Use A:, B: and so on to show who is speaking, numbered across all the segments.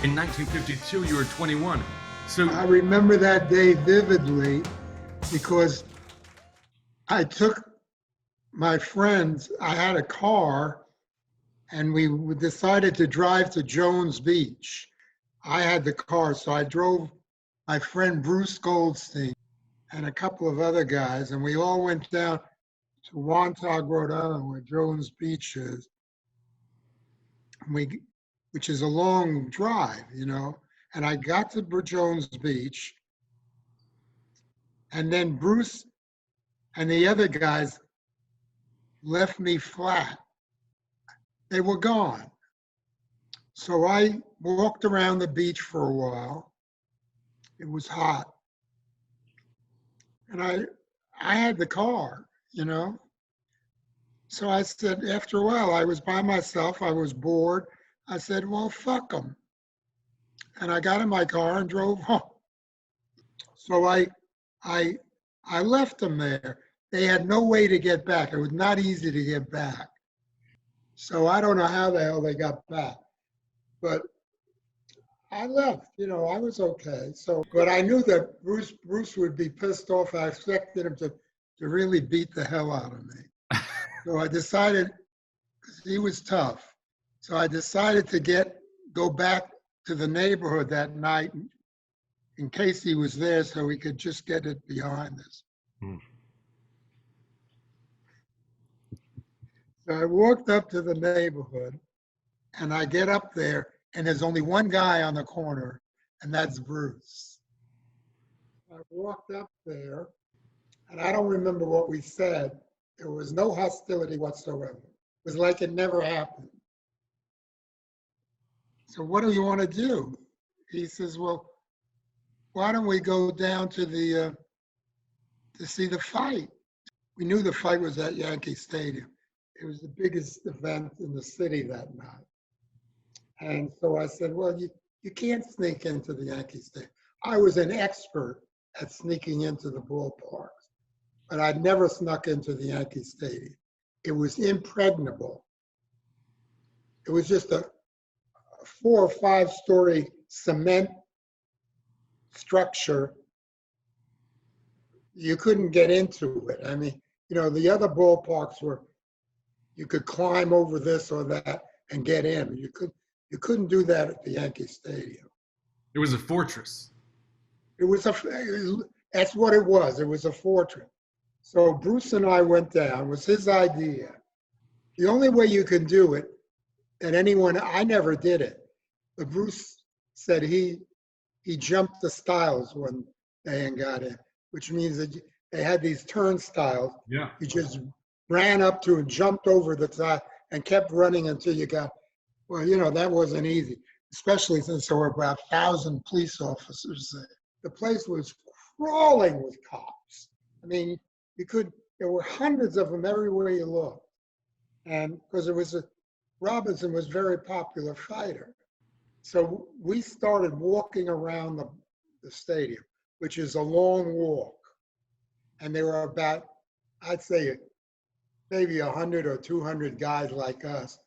A: In 1952, you were 21. So
B: I remember that day vividly because I took my friends, I had a car, and we decided to drive to Jones Beach. I had the car, so I drove my friend Bruce Goldstein and a couple of other guys, and we all went down to Wantagh, Rhode Island, where Jones Beach is, which is a long drive, And I got to Jones Beach, and then Bruce and the other guys left me flat. They were gone. So I walked around the beach for a while. It was hot. And I had the car, So I said, after a while, I was by myself. I was bored. I said, well, fuck them. And I got in my car and drove home. So I left them there. They had no way to get back. It was not easy to get back. So I don't know how the hell they got back. But I left, I was okay. But I knew that Bruce would be pissed off. I expected him to really beat the hell out of me. So I decided, because he was tough, so I decided to go back to the neighborhood that night in case he was there so we could just get it behind us. So I walked up to the neighborhood, and I get up there, and there's only one guy on the corner, and that's Bruce. I walked up there, and I don't remember what we said. There was no hostility whatsoever. It was like it never happened. So what do you want to do? He says, well, why don't we go down to to see the fight? We knew the fight was at Yankee Stadium. It was the biggest event in the city that night. And so I said, well, you can't sneak into the Yankee Stadium. I was an expert at sneaking into the ballparks, but I'd never snuck into the Yankee Stadium. It was impregnable. It was just a 4 or 5 story cement structure. You couldn't get into it. I mean, the other ballparks you could climb over this or that and get in. You couldn't do that at the Yankee Stadium.
A: It was a fortress.
B: That's what it was. It was a fortress. So Bruce and I went down. It was his idea. The only way you can do it, I never did it, but Bruce said he jumped the stiles when they got in, which means that they had these turnstiles.
A: Yeah.
B: You just ran up to and jumped over the side and kept running until you got, that wasn't easy, especially since there were about 1,000 police officers there. The place was crawling with cops. I mean, there were hundreds of them everywhere you looked. And because Robinson was a very popular fighter. So we started walking around the stadium, which is a long walk. And there were about, I'd say, maybe 100 or 200 guys like us,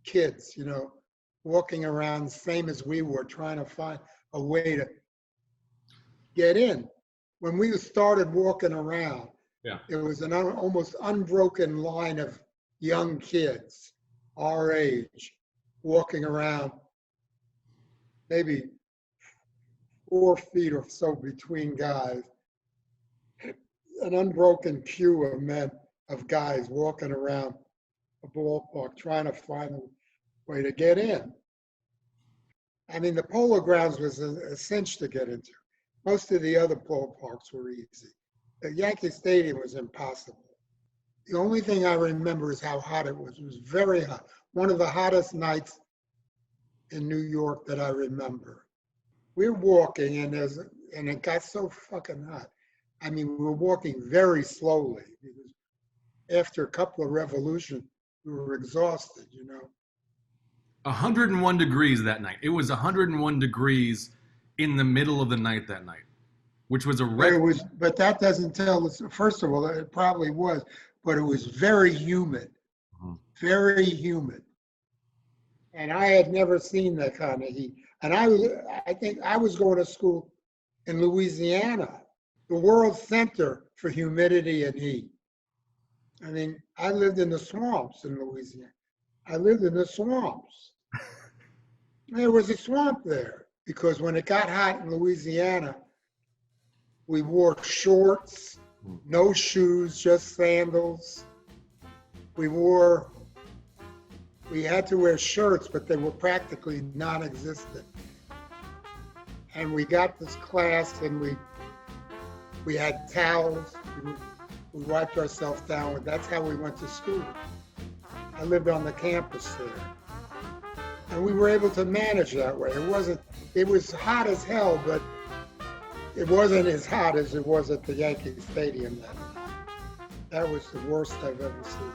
B: kids, walking around, same as we were, trying to find a way to get in. When we started walking around, there was an almost unbroken line of young kids our age walking around, maybe 4 feet or so between guys, an unbroken queue of men, of guys walking around a ballpark trying to find a way to get in. I mean, the Polo Grounds was a cinch to get into. Most of the other ballparks were easy. The Yankee Stadium was impossible. The only thing I remember is how hot it was. It was very hot. One of the hottest nights in New York that I remember. We're walking, and it got so fucking hot. I mean, we were walking very slowly because after a couple of revolutions, we were exhausted,
A: 101 degrees that night. It was 101 degrees in the middle of the night that night, which was a record.
B: But that doesn't tell us, first of all, it probably was, but it was very humid, very humid. And I had never seen that kind of heat. And I think I was going to school in Louisiana, the world center for humidity and heat. I mean, I lived in the swamps in Louisiana. I lived in the swamps. There was a swamp there because when it got hot in Louisiana, we wore shorts, no shoes, just sandals. We had to wear shirts, but they were practically non-existent. And we got this class and we had towels. We wiped ourselves down with. That's how we went to school. I lived on the campus there. And we were able to manage that way. It was hot as hell, but it wasn't as hot as it was at the Yankee Stadium that night. That was the worst I've ever seen.